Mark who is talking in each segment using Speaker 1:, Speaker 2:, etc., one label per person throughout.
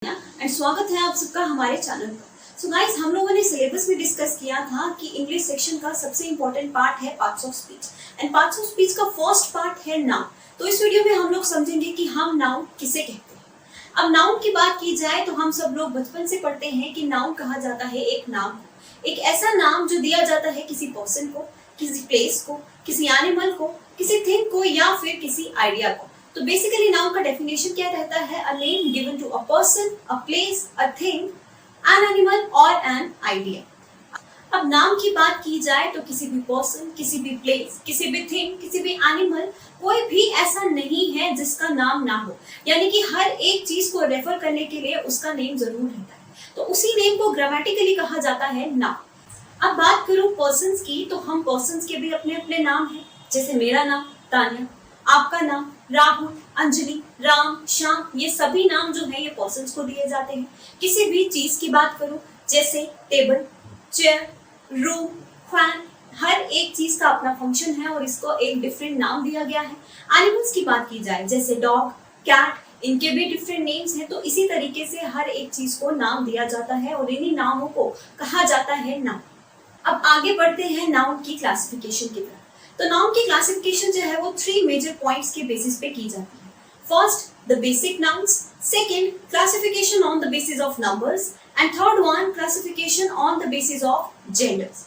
Speaker 1: And स्वागत है आप सबका हमारे चैनल पर। सो गाइस, हम लोगों ने सिलेबस में डिस्कस किया था कि इंग्लिश सेक्शन का सबसे इंपॉर्टेंट पार्ट है parts of speech and parts of speech का फर्स्ट पार्ट है नाउन। तो इस वीडियो में हम लोग समझेंगे कि हम नाउन किसे कहते हैं। अब नाउन की बात की जाए तो हम सब लोग बचपन से पढ़ते हैं कि नाउन कहा जाता है एक नाम, एक ऐसा नाम जो दिया जाता है किसी पर्सन को, किसी प्लेस को, किसी एनिमल को, किसी थिंग को या फिर किसी आइडिया को। तो बेसिकली नाउन का डेफिनेशन क्या रहता है? A name given to a person, a place, a thing, an animal और एन आइडिया। अब नाम की बात की जाए तो किसी भी पर्सन, किसी भी प्लेस, किसी भी थिंग, किसी भी एनिमल, कोई भी ऐसा नहीं है जिसका नाम ना हो। यानी कि हर एक चीज को रेफर करने के लिए उसका नेम जरूर रहता है। तो उसी नेम को ग्रामेटिकली कहा जाता है नाउन। अब बात करूं पर्सन्स की, तो हम पर्सन्स के भी अपने अपने नाम हैं। जैसे मेरा नाम तान्या, आपका नाम राहुल, अंजलि, राम, श्याम, ये सभी नाम जो है ये पर्सन्स को दिए जाते हैं। किसी भी चीज की बात करूं, जैसे टेबल, चेयर, रूम, फैन, हर एक चीज का अपना फंक्शन है और इसको एक डिफरेंट नाम दिया गया है। एनिमल्स की बात की जाए, जैसे डॉग, कैट, इनके भी डिफरेंट नेम्स हैं। तो इसी तरीके से हर एक चीज को नाम दिया जाता है और इन्हीं नामों को कहा जाता है नाउन। अब आगे बढ़ते हैं नाउन की क्लासिफिकेशन की तरफ। तो नाउन की क्लासिफिकेशन जो है वो 3 मेजर पॉइंट्स के बेसिस पे की जाती है। First, the basic nouns, second, classification on the basis of numbers and third one, classification on the basis of genders.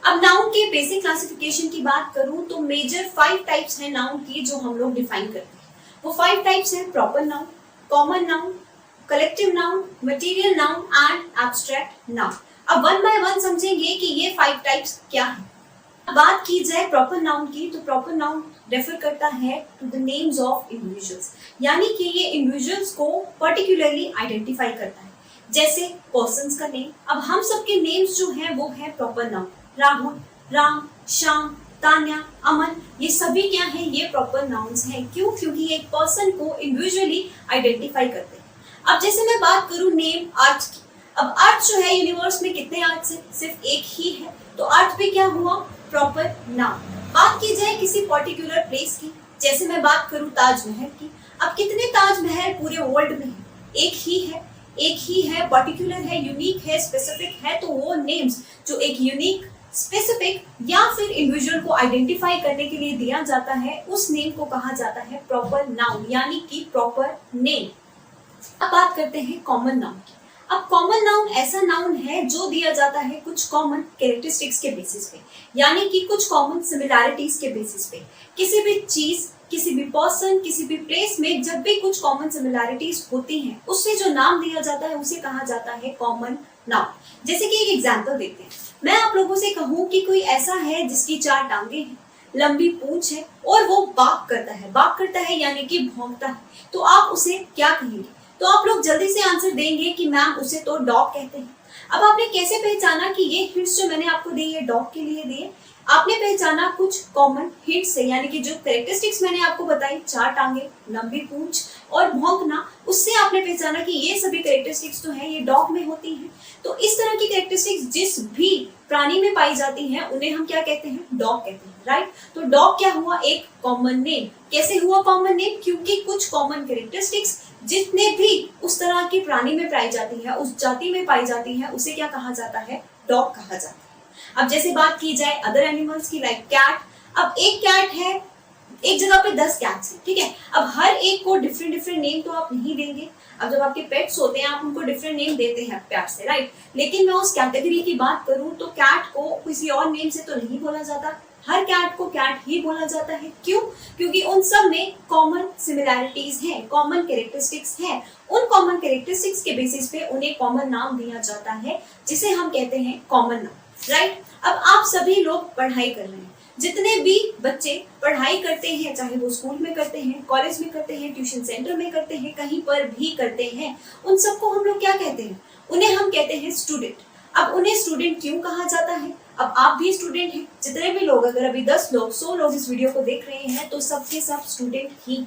Speaker 1: अब नाउन के बेसिक क्लासिफिकेशन की बात करूं तो मेजर 5 टाइप्स हैं नाउन की जो हम लोग डिफाइन करते हैं। वो 5 टाइप्स हैं: proper noun, common noun, collective noun, material noun and abstract noun. अब वन बाय वन समझेंगे कि ये 5 टाइप्स क्या है। बात की जाए प्रॉपर नाउन की, तो प्रॉपर नाउन रेफर करता है to the names of individuals, यानी कि ये इंडिविजुअल्स को पर्टिकुलरली आइडेंटिफाई करता है। जैसे पर्सन्स का नेम, अब हम सबके नेम्स जो हैं वो है प्रॉपर नाउन। राहुल, राम, श्याम, तान्या, अमन, ये सभी क्या हैं? ये प्रॉपर नाउन्स हैं। क्यों? क्योंकि एक पर्सन को इंडिविजुअली आइडेंटिफाई करते हैं। अब जैसे मैं बात करूं नेम अर्थ की, अब अर्थ जो है यूनिवर्स में कितने अर्थ है? सिर्फ एक ही है। तो अर्थ पे क्या हुआ? Proper noun. बात की जाए किसी पर्टिकुलर प्लेस की, जैसे मैं बात करूं ताजमहल की, अब कितने ताजमहल पूरे वर्ल्ड में है? एक ही है, एक ही है, पर्टिकुलर है, यूनिक है, स्पेसिफिक है। तो वो नेम्स जो एक यूनिक, स्पेसिफिक या फिर इंडिविजुअल को आइडेंटिफाई करने के लिए दिया जाता है, उस नेम को कहा जाता है प्रॉपर नाउन, यानी कि प्रॉपर नेम। अब बात करते हैं कॉमन नाउन की। अब कॉमन नाउन ऐसा नाउन है जो दिया जाता है कुछ कॉमन कैरेक्टरिस्टिक्स के बेसिस पे, यानी कि कुछ कॉमन सिमिलैरिटीज के बेसिस पे। किसी भी चीज, किसी भी पर्सन, किसी भी प्लेस में जब भी कुछ कॉमन सिमिलैरिटीज होती हैं, उससे जो नाम दिया जाता है उसे कहा जाता है कॉमन नाउन। जैसे कि एक एग्जांपल देखते हैं। मैं आप लोगों से कहूँ कि कोई ऐसा है जिसकी 4 टांगे हैं, लंबी पूंछ है और वो बाक करता है। बाक करता है यानी कि भौंकता है। तो आप उसे क्या कहेंगे? तो आप लोग जल्दी से आंसर देंगे कि मैम उसे तो डॉग कहते हैं। अब आपने कैसे पहचाना कि ये हिंट्स जो मैंने आपको दी है डॉग के लिए दिए? आपने पहचाना कुछ कॉमन हिंट्स से, यानी कि जो कैरेक्टरिस्टिक्स मैंने आपको बताई, 4 टांगे, लंबी पूंछ और भौंकना, उससे आपने पहचाना कि ये सभी कैरेक्टरिस्टिक्स जो हैं ये डॉग में होती हैं। तो इस तरह की कैरेक्टरिस्टिक्स जिस भी प्राणी में पाई जाती हैं उन्हें हम क्या कहते हैं? डॉग कहते हैं, राइट? तो डॉग क्या हुआ? एक कॉमन नेम। कैसे हुआ कॉमन नेम? क्योंकि कुछ कॉमन कैरेक्टरिस्टिक्स जितने भी उस तरह की प्राणी में पाई जाती है, उस जाति में पाई जाती है, उसे क्या कहा जाता है? डॉग कहा जाता है। अब जैसे बात की जाए अदर एनिमल्स की, लाइक कैट। अब एक कैट है, एक जगह पे 10 कैट्स हैं, ठीक है? अब हर एक को डिफरेंट डिफरेंट नेम तो आप नहीं देंगे। अब जब आपके पेट्स होते हैं आप उनको डिफरेंट नेम देते हैं प्यार से, राइट? लेकिन मैं उस कैटेगरी की बात करूं तो कैट को किसी और नेम से तो नहीं बोला जाता। हर कैट को कैट ही बोला जाता है। क्यों? क्योंकि उन सब में कॉमन सिमिलैरिटीज हैं, कॉमन कैरेक्टरिस्टिक्स हैं। उन कॉमन कैरेक्टरिस्टिक्स के बेसिस पे उन्हें कॉमन नाम दिया जाता है, जिसे हम कहते हैं कॉमन नाम, राइट? अब आप सभी लोग पढ़ाई कर रहे हैं। जितने भी बच्चे पढ़ाई करते हैं, चाहे वो स्कूल में करते हैं, कॉलेज में करते हैं, ट्यूशन सेंटर में करते हैं, कहीं पर भी करते हैं, उन सबको हम लोग क्या कहते हैं? उन्हें हम कहते हैं स्टूडेंट। अब उन्हें स्टूडेंट क्यों कहा जाता है? अब आप भी स्टूडेंट हैं। जितने भी लोग, अगर अभी 10 लोग, 100 लोग इस वीडियो को देख रहे हैं तो सबके सब स्टूडेंट ही।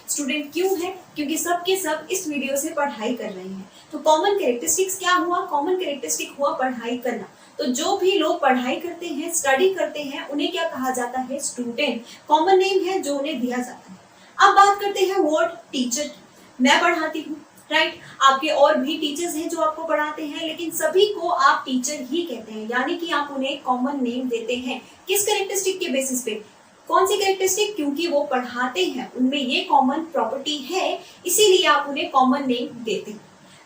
Speaker 1: स्टूडेंट क्यों है? क्योंकि सबके सब इस वीडियो से पढ़ाई कर रहे हैं। तो कॉमन कैरेक्टरिस्टिक्स क्या हुआ? कॉमन कैरेक्टरिस्टिक हुआ पढ़ाई करना। तो जो भी लोग पढ़ाई करते हैं, स्टडी करते हैं, उन्हें क्या कहा जाता है? स्टूडेंट। कॉमन नेम है जो उन्हें दिया जाता है। अब बात करते हैं वर्ड टीचर की। मैं पढ़ाती हूँ, राइट। आपके और भी टीचर्स हैं जो आपको पढ़ाते हैं, लेकिन सभी को आप टीचर ही कहते हैं, यानी कि आप उन्हें कॉमन नेम देते हैं। किस कैरेक्टरिस्टिक के बेसिस पे? कौन सी कैरेक्टरिस्टिक? क्योंकि वो पढ़ाते हैं, उनमें ये कॉमन प्रॉपर्टी है, इसीलिए आप उन्हें कॉमन नेम देते हैं।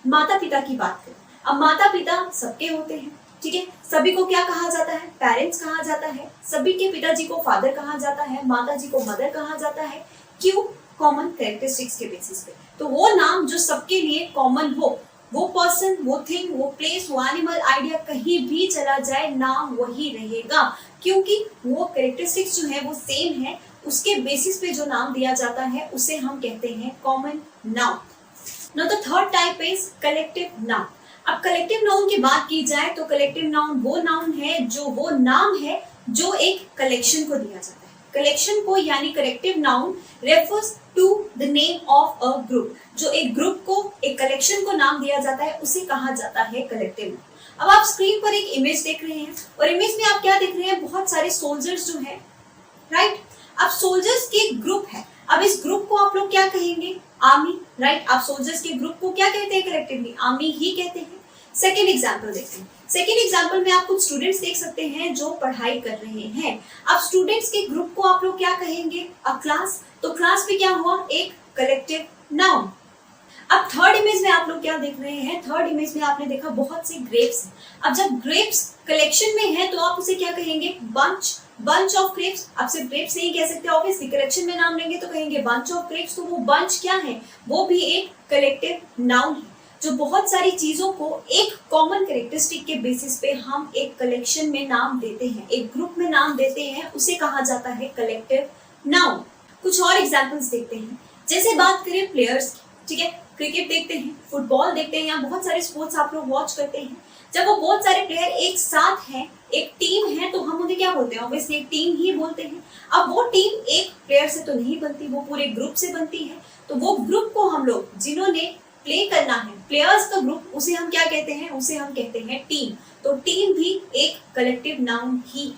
Speaker 1: माता पिता की बात करें, अब माता पिता सबके होते हैं, ठीक है। सभी को क्या कहा जाता है? पेरेंट्स कहा जाता है। सभी के पिताजी को फादर कहा जाता है, माता जी को मदर कहा जाता है। क्यों? कॉमन कैरेक्टरिस्टिक्स के बेसिस पे। तो वो नाम जो सबके लिए कॉमन हो, वो पर्सन, वो थिंग, वो प्लेस, वो एनिमल, आइडिया कहीं भी चला जाए, नाम वही रहेगा, क्योंकि वो कैरेक्टरिस्टिक्स जो है वो सेम है। उसके बेसिस पे जो नाम दिया जाता है उसे हम कहते हैं common noun. Now the third type is collective noun. अब कलेक्टिव नाउन की बात की जाए तो कलेक्टिव नाउन वो नाउन है जो वो नाम है जो एक कलेक्शन को दिया जाता है। कलेक्शन को यानी collective noun refers to the name of a group. जो एक ग्रुप को, एक कलेक्शन को नाम दिया जाता है उसे कहा जाता है कलेक्टिव नाउन। अब आप स्क्रीन पर एक इमेज देख रहे हैं और इमेज में आप क्या देख रहे हैं? बहुत सारे सोल्जर्स जो हैं, राइट। अब सोल्जर्स की ग्रुप है। अब इस ग्रुप को आप लोग क्या कहेंगे? Army, right. आप सोल्जर्स के ग्रुप को क्या कहते हैं कलेक्टिवली? आर्मी ही कहते हैं। सेकेंड एग्जाम्पल देखते हैं। सेकेंड एग्जाम्पल में आप कुछ स्टूडेंट्स देख सकते हैं जो पढ़ाई कर रहे हैं। अब स्टूडेंट्स के ग्रुप को आप लोग क्या कहेंगे? अ क्लास। तो क्लास भी क्या हुआ? एक कलेक्टिव नाउन। अब थर्ड इमेज में आप लोग क्या देख रहे हैं? थर्ड इमेज में आपने देखा बहुत से ग्रेप्स। अब जब ग्रेप्स कलेक्शन में है तो आप उसे क्या कहेंगे? बंच। Bunch of grapes. आप सिर्फ ग्रेप्स नहीं कह सकते, ऑब्वियसली कलेक्शन में नाम लेंगे तो कहेंगे बंच ऑफ ग्रेप्स। तो वो बंच क्या है? वो भी एक कलेक्टिव नाउन है, जो बहुत सारी चीजों को एक कॉमन कैरेक्टरिस्टिक के बेसिस पे हम एक कलेक्शन में नाम देते हैं, एक ग्रुप में नाम देते हैं, उसे कहा जाता है कलेक्टिव नाउन। कुछ और एग्जांपल्स देखते हैं। जैसे बात करें प्लेयर्स की, ठीक है। क्रिकेट देखते हैं, फुटबॉल देखते हैं, या बहुत सारे स्पोर्ट्स आप लोग वॉच करते हैं। जब वो बहुत सारे प्लेयर एक साथ हैं, एक टीम है, तो हम उन्हें क्या बोलते हैं? ऑब्वियसली एक टीम ही बोलते हैं। अब वो टीम एक प्लेयर से तो नहीं बनती, वो पूरे ग्रुप से बनती है। तो वो ग्रुप को हम लोग, जिन्होंने प्ले करना है, प्लेयर्स का ग्रुप, उसे हम क्या कहते हैं? उसे हम कहते हैं टीम। तो टीम भी एक कलेक्टिव नाउन ही।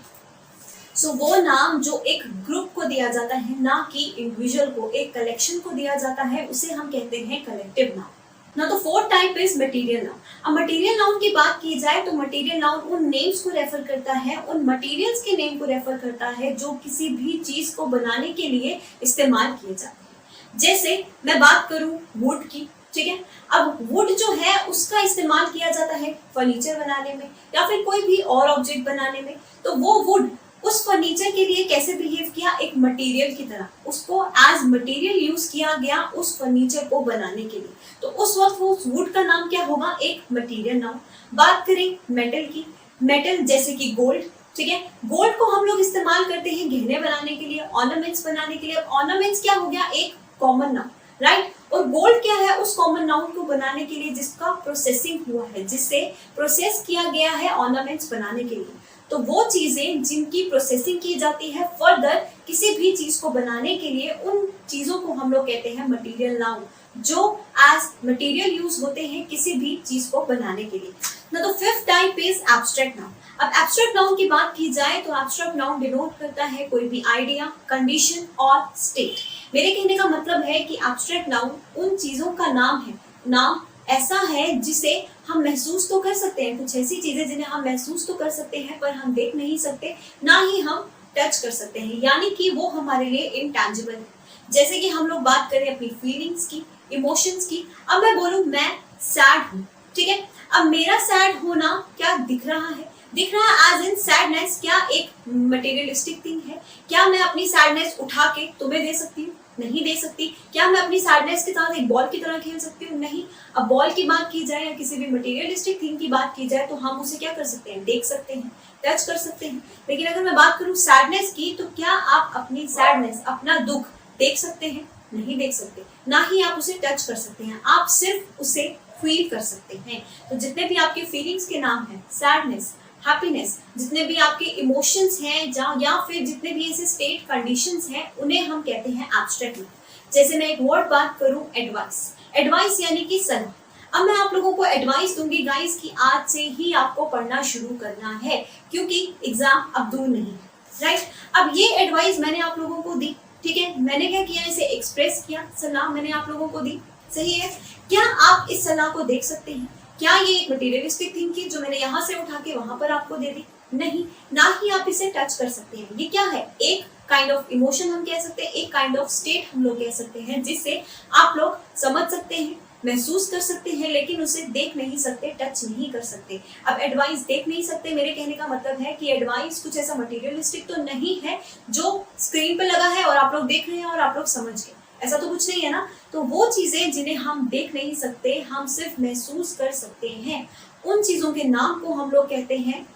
Speaker 1: सो वो नाम जो एक ग्रुप को दिया जाता है, ना कि इंडिविजुअल को, एक कलेक्शन को दिया जाता है, उसे हम कहते हैं कलेक्टिव नाउन। ना तो fourth type is material noun. अब मटेरियल नाउन की बात की जाए तो मटेरियल नाउन उन नेम्स को रेफर करता है, उन मटेरियल्स के नेम को रेफर करता है जो किसी भी चीज को बनाने के लिए इस्तेमाल किए जाते हैं। जैसे मैं बात करूं वुड की, ठीक है। अब वुड जो है उसका इस्तेमाल किया जाता है फर्नीचर बनाने में या फिर कोई भी और ऑब्जेक्ट बनाने में। तो वो वुड उस फर्नीचर के लिए कैसे बिहेव किया? एक मटेरियल की तरह, उसको एज मटेरियल यूज किया गया उस फर्नीचर को बनाने के लिए। तो उस वक्त वो वुड का नाम क्या होगा? एक मटेरियल नाउन। बात करें मेटल की, मेटल जैसे कि गोल्ड, ठीक है। गोल्ड को हम लोग इस्तेमाल करते हैं गहने बनाने के लिए, ऑर्नामेंट्स बनाने के लिए। ऑर्नामेंट्स क्या हो गया? एक कॉमन नाउन, राइट। और गोल्ड क्या है? उस कॉमन नाउन को बनाने के लिए जिसका प्रोसेसिंग हुआ है, जिससे प्रोसेस किया गया है ऑर्नामेंट्स बनाने के लिए। तो वो चीजें जिनकी प्रोसेसिंग की जाती है फर्दर किसी भी चीज को बनाने के लिए, उन चीजों को हम लोग कहते हैं मटेरियल नाउन, जो एज मटेरियल यूज होते हैं किसी भी चीज को बनाने के लिए। ना तो fifth type is abstract noun. अब एब्स्ट्रैक्ट नाउन की बात की जाए तो एब्स्ट्रैक्ट नाउन डिनोट करता है कोई भी आइडिया, कंडीशन और स्टेट। मेरे कहने का मतलब है कि एब्स्ट्रैक्ट नाउन उन चीजों का नाम है, नाम ऐसा है जिसे हम महसूस तो कर सकते हैं, कुछ ऐसी चीजें जिन्हें हम महसूस तो कर सकते हैं पर हम देख नहीं सकते, ना ही हम टच कर सकते हैं, यानी कि वो हमारे लिए इंटैंजिबल है। जैसे कि हम लोग बात करें अपनी फीलिंग्स की, इमोशंस की। अब मैं बोलूं मैं सैड हूँ, ठीक है। अब मेरा सैड होना क्या दिख रहा है? दिख रहा है एज इन सैडनेस। क्या एक मटेरियलिस्टिक थिंग है? क्या मैं अपनी सैडनेस उठा के तुम्हें दे सकती हूँ? नहीं दे सकती। क्या मैं अपनी सैडनेस के साथ एक बॉल की तरह खेल सकती हूँ? नहीं। अब बॉल की बात की जाए या किसी भी मटेरियलिस्टिक थिंग की बात की जाए तो हम उसे क्या कर सकते हैं? देख सकते हैं, टच कर सकते हैं। लेकिन अगर मैं बात करूँ सैडनेस की, तो क्या आप अपनी सैडनेस, अपना दुख देख सकते हैं? नहीं देख सकते। ना ही आप उसे टच कर सकते हैं, आप सिर्फ उसे फील कर सकते हैं। तो जितने भी आपके फीलिंग्स के नाम हैं, सैडनेस, हैप्पीनेस, जितने भी आपके इमोशंस हैं या फिर जितने भी ऐसे स्टेट कंडीशंस हैं, उन्हें हम कहते हैं एब्स्ट्रैक्ट नाउन। जैसे मैं एक वर्ड बात करूं एडवाइस, एडवाइस यानी कि सलाह। अब मैं आप लोगों को एडवाइस दूंगी गाइस कि आज से ही आपको पढ़ना शुरू करना है, क्योंकि एग्जाम अब दूर नहीं है, राइट। अब ये एडवाइस मैंने आप लोगों को दी, ठीक है। मैंने क्या किया? इसे एक्सप्रेस किया, सलाह मैंने आप लोगों को दी। सही है। क्या आप इस सलाह को देख सकते हैं? क्या ये एक मटेरियलिस्टिक थिंकिंग जो मैंने यहाँ से उठा के वहां पर आपको दे दी? नहीं, ना ही आप इसे टच कर सकते हैं। ये क्या है? एक काइंड ऑफ इमोशन हम कह सकते हैं, एक काइंड ऑफ स्टेट हम लोग कह सकते हैं, जिससे आप लोग समझ सकते हैं, महसूस कर सकते हैं, लेकिन उसे देख नहीं सकते, टच नहीं कर सकते। अब एडवाइस देख नहीं सकते, मेरे कहने का मतलब है कि एडवाइस कुछ ऐसा मटेरियलिस्टिक तो नहीं है जो स्क्रीन पे लगा है और आप लोग देख रहे हैं और आप लोग समझ गए, ऐसा तो कुछ नहीं है ना। तो वो चीजें जिन्हें हम देख नहीं सकते, हम सिर्फ महसूस कर सकते हैं, उन चीजों के नाम को हम लोग कहते हैं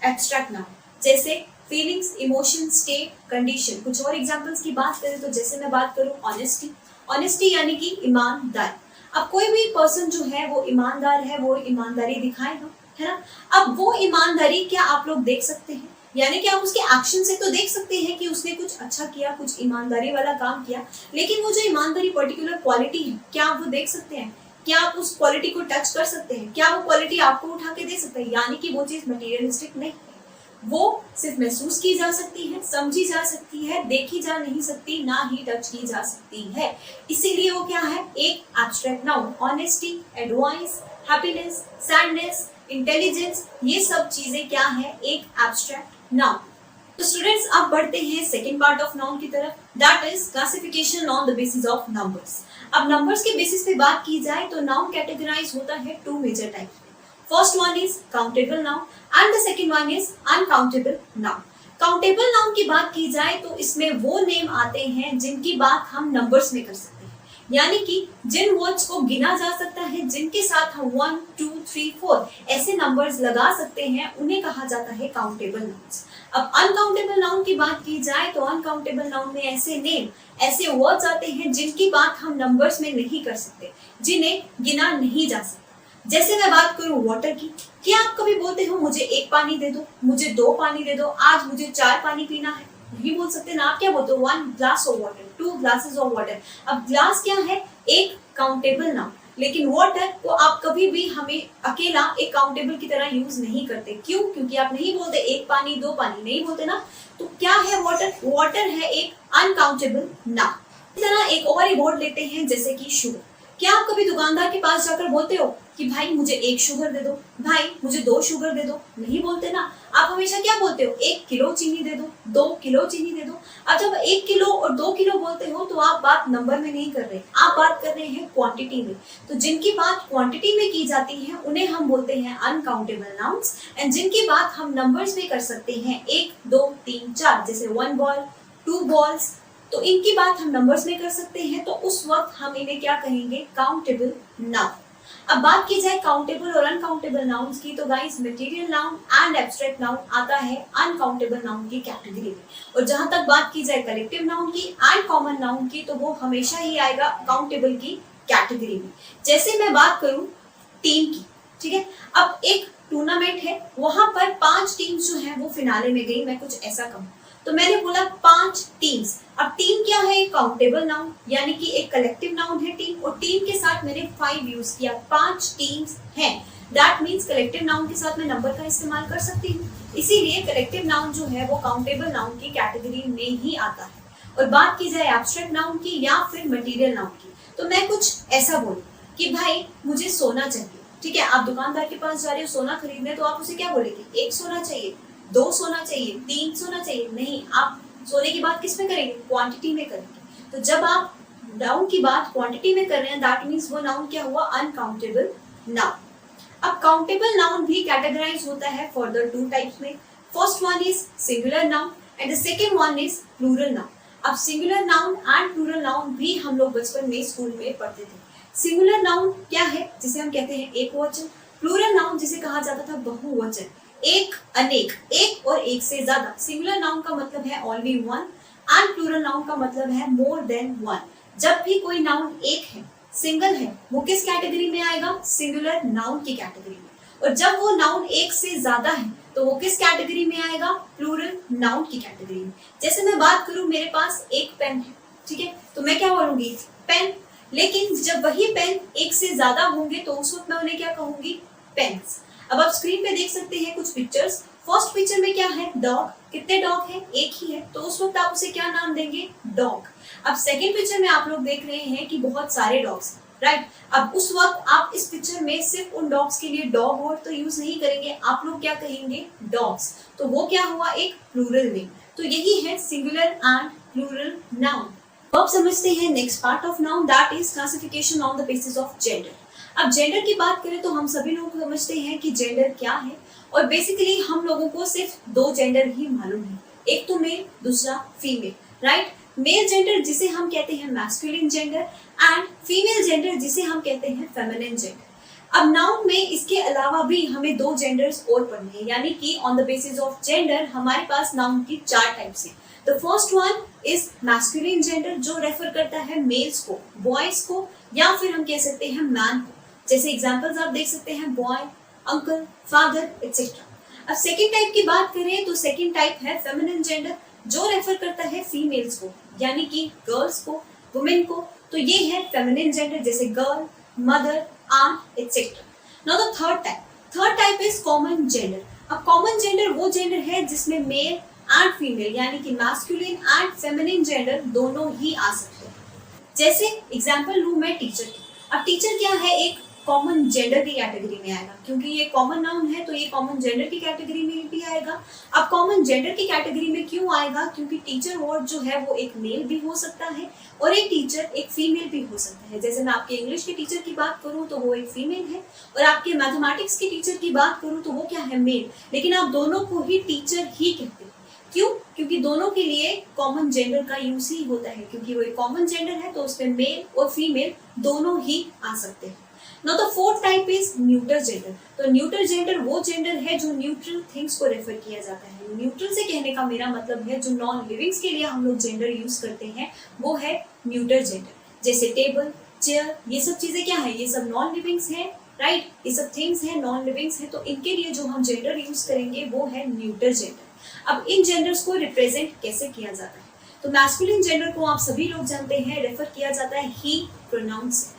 Speaker 1: एब्स्ट्रैक्ट नाउन। जैसे फीलिंग्स, इमोशन, स्टेट, कंडीशन। कुछ और एग्जांपल्स की बात करें तो जैसे मैं बात करूं ऑनेस्टी, ऑनेस्टी यानी कि ईमानदार। अब कोई भी पर्सन जो है वो ईमानदार है, वो ईमानदारी दिखाएगा, है ना। अब वो ईमानदारी क्या आप लोग देख सकते हैं? यानी कि आप उसके एक्शन से तो देख सकते हैं कि उसने कुछ अच्छा किया, कुछ ईमानदारी वाला काम किया, लेकिन वो जो ईमानदारी पर्टिकुलर क्वालिटी है, क्या आप वो देख सकते हैं? क्या आप उस क्वालिटी को टच कर सकते हैं? क्या वो क्वालिटी आपको उठा के दे सकते हैं? यानी कि वो चीज मटेरियलिस्टिक नहीं है, वो सिर्फ महसूस की जा सकती है, समझी जा सकती है, देखी जा नहीं सकती, ना ही टच की जा सकती है। इसीलिए वो क्या है? एक abstract noun. Honesty, advice, happiness, sadness, intelligence, ये सब चीजें क्या है? एक एब्स्ट्रैक्ट नाउन। तो स्टूडेंट्स, अब बढ़ते हैं सेकंड पार्ट ऑफ नाउन की तरफ, that is classification on the basis of numbers. अब नंबर्स के बेसिस पे बात की जाए तो नाउन कैटेगराइज होता है to major types. First one is countable noun and the second one is uncountable noun. Countable noun की बात की जाए तो इसमें वो नेम आते हैं जिनकी बात हम नंबर्स में कर सकते हैं, यानी कि जिन वर्ड्स को गिना जा सकता है, जिनके साथ हम 1 2 3 4 ऐसे नंबर्स लगा सकते हैं, उन्हें कहा जाता है काउंटेबल नाउन्स। अब अनकाउंटेबल नाउन की बात की जाए तो अनकाउंटेबल नाउन में ऐसे नेम, ऐसे वर्ड्स आते हैं जिनकी बात हम नंबर्स में नहीं कर सकते, जिन्हें गिना नहीं जा सकता। जैसे मैं बात करूं वाटर की, क्या आप कभी बोलते हो मुझे 1 पानी दे दो, मुझे 2 पानी दे दो, आज मुझे 4 पानी पीना है? नहीं बोल सकते ना। आप क्या बोलते हो? 1 glass of water, 2 glasses of water. अब ग्लास क्या है? एक काउंटेबल नाउन, लेकिन वाटर को आप कभी भी हमें अकेला एक काउंटेबल की तरह यूज नहीं करते। क्यों? क्योंकि आप नहीं बोलते 1 पानी 2 पानी, नहीं बोलते ना। तो क्या है वाटर? वाटर है एक अनकाउंटेबल नाउन। इस तरह एक और वर्ड लेते हैं जैसे कि शुगर। क्या आप कभी दुकानदार के पास जाकर बोलते हो कि भाई मुझे 1 शुगर दे दो, भाई मुझे 2 शुगर दे दो? नहीं बोलते ना। आप हमेशा क्या बोलते हो? 1 किलो चीनी दे दो, 2 किलो चीनी दे दो। अब जब 1 किलो और 2 किलो बोलते हो तो आप बात नंबर में नहीं कर रहे, आप बात कर रहे हैं क्वांटिटी में। तो जिनकी बात क्वांटिटी में की जाती है उन्हें हम बोलते हैं अनकाउंटेबल नाउन्स, एंड जिनकी बात हम नंबर्स में कर सकते हैं 1 2 3 4, जैसे 1 बॉल, 2 बॉल्स, तो इनकी बात हम नंबर्स में कर सकते हैं, तो उस वक्त हम इन्हें क्या कहेंगे? Countable noun. अब बात की जाए काउंटेबल और अनकाउंटेबल नाउन्स की, तो guys material noun and abstract noun आता है अनकाउंटेबल नाउन की कैटेगरी में, और जहां तक बात की जाए कलेक्टिव नाउन की एंड कॉमन नाउन की, तो वो हमेशा ही आएगा काउंटेबल की कैटेगरी में। जैसे मैं बात करूं टीम की, ठीक है। अब एक टूर्नामेंट है, वहां पर 5 टीम्स जो है वो फिनाले में गई, मैं कुछ ऐसा कहूं तो मैंने बोला 5 टीम्स। अब टीम क्या है? काउंटेबल नाउन, यानी कि एक कलेक्टिव नाउन है टीम, और टीम के साथ मैंने 5 यूज किया, 5 टीम्स हैं। दैट मीन्स कलेक्टिव नाउन के साथ मैं नंबर का इस्तेमाल कर सकती हूँ, इसीलिए कलेक्टिव नाउन जो है वो काउंटेबल नाउन की कैटेगरी में ही आता है। और बात की जाए एब्स्ट्रैक्ट नाउन की या फिर मटेरियल नाउन की, तो मैं कुछ ऐसा बोलूँ कि भाई मुझे सोना चाहिए, ठीक है। आप दुकानदार के पास जा रहे हो सोना खरीदने, तो आप उसे क्या बोलेंगे? 1 सोना चाहिए, 2 सोना चाहिए, 3 सोना चाहिए? नहीं, आप सोने की बात किस में करेंगे? क्वांटिटी में करेंगे। तो जब आप नाउन की बात क्वांटिटी में कर रहे हैं, दैट मीन्स वो नाउन क्या हुआ? Uncountable noun. अब काउंटेबल नाउन भी कैटेगराइज होता है फर्दर 2 टाइप्स में। First one is singular noun and the second one is plural noun. अब singular noun and plural noun भी हम लोग बचपन में स्कूल में पढ़ते थे। सिंगुलर नाउन क्या है? जिसे हम कहते हैं एक वचन। प्लूरल नाउन जिसे कहा जाता था बहुवचन, एक, अनेक, एक और एक से ज्यादा। सिंगुलर नाउन का मतलब है only one and plural noun का मतलब है मोर देन वन। जब भी कोई नाउन एक है, सिंगल है, वो किस कैटेगरी में आएगा? सिंगुलर नाउन की कैटेगरी में। और जब वो नाउन एक से ज्यादा है तो वो किस कैटेगरी में आएगा? प्लूरल नाउन की कैटेगरी में। जैसे मैं बात करूं, मेरे पास एक पेन है, ठीक है, तो मैं क्या बोलूंगी? पेन। लेकिन जब वही पेन एक से ज्यादा होंगे तो उस वक्त मैं उन्हें क्या कहूंगी? पेन्स। अब आप स्क्रीन पे देख सकते हैं कुछ पिक्चर्स। फर्स्ट पिक्चर में क्या है? डॉग। कितने डॉग हैं? एक ही है, तो उस वक्त आप उसे क्या नाम देंगे? डॉग। अब सेकंड पिक्चर में आप लोग देख रहे हैं कि बहुत सारे डॉग्स हैं, राइट। अब उस वक्त आप इस पिक्चर में सिर्फ उन डॉग्स के लिए डॉग वर्ड तो यूज नहीं करेंगे, आप लोग क्या कहेंगे, डॉग्स। तो वो क्या हुआ, एक प्लूरल नेम। तो यही है सिंगुलर एंड प्लूरल नाउन। अब समझते हैं next part of noun, that is classification on the basis of gender. अब जेंडर की बात करें तो हम सभी लोग समझते हैं कि जेंडर क्या है, और बेसिकली हम लोगों को सिर्फ दो जेंडर ही मालूम है, एक तो मेल, दूसरा फीमेल, राइट। मेल जेंडर जिसे हम कहते हैं masculine gender, and female gender जिसे हम कहते हैं फेमिनिन जेंडर। अब नाउन में इसके अलावा भी हमें दो जेंडर्स और पढ़ने हैं, यानी कि on the basis of gender हमारे पास नाउन की 4 टाइप्स हैं। The first one is masculine gender, जो रेफर करता है मेल्स को, बॉयज को, या फिर हम कह सकते हैं मैन को। जैसे एग्जांपल्स आप देख सकते हैं, बॉय, अंकल, फादर, एटसेट्रा। अब सेकंड टाइप की बात करें तो सेकंड टाइप है फेमिनिन जेंडर, जो रेफर करता है फीमेल्स को, यानी कि गर्ल्स को, वुमेन को। तो ये है फेमिनिन जेंडर, जैसे girl, mother, aunt, etcetera. Now the third type is common gender. अब कॉमन जेंडर वो जेंडर है जिसमें मेल एंड फीमेल, यानी कि मैस्कुलिन एंड फेमिनिन जेंडर दोनों ही आ सकते हैं। जैसे एग्जांपल लूं मैं टीचर की। अब टीचर क्या है, एक कॉमन जेंडर की कैटेगरी में आएगा, क्योंकि ये कॉमन नाउन है तो ये कॉमन जेंडर की कैटेगरी में भी आएगा। अब कॉमन जेंडर की कैटेगरी में क्यों आएगा, क्योंकि टीचर वर्ड जो है वो एक मेल भी हो सकता है और एक टीचर एक फीमेल भी हो सकता है। जैसे मैं आपके इंग्लिश के टीचर की बात करूं तो वो एक फीमेल है, और आपके मैथमेटिक्स के टीचर की बात करूं तो वो क्या है, मेल। लेकिन आप दोनों को ही टीचर ही कहते हैं। क्यों, क्योंकि दोनों के लिए कॉमन जेंडर का यूज ही होता है, क्योंकि वो एक कॉमन जेंडर है तो उसमें मेल और फीमेल दोनों ही आ सकते हैं। Now the fourth type is neutral gender. तो न्यूट्रल जेंडर वो जेंडर है जो न्यूट्रल थिंग्स को रेफर किया जाता है। न्यूट्रल से कहने का मेरा मतलब है जो नॉन लिविंग्स के लिए हम लोग जेंडर यूज करते हैं वो है न्यूट्रल जेंडर। जैसे टेबल, चेयर, ये सब चीजें क्या है, ये सब नॉन लिविंग्स है, राइट। ये सब थिंग्स है, नॉन लिविंग्स है, तो इनके लिए जो हम जेंडर यूज करेंगे वो है न्यूट्रल जेंडर। अब इन जेंडर्स को रिप्रेजेंट कैसे किया जाता है, तो मैस्कुलिन जेंडर को आप सभी लोग जानते हैं, रेफर किया जाता है ही प्रोनाउन से।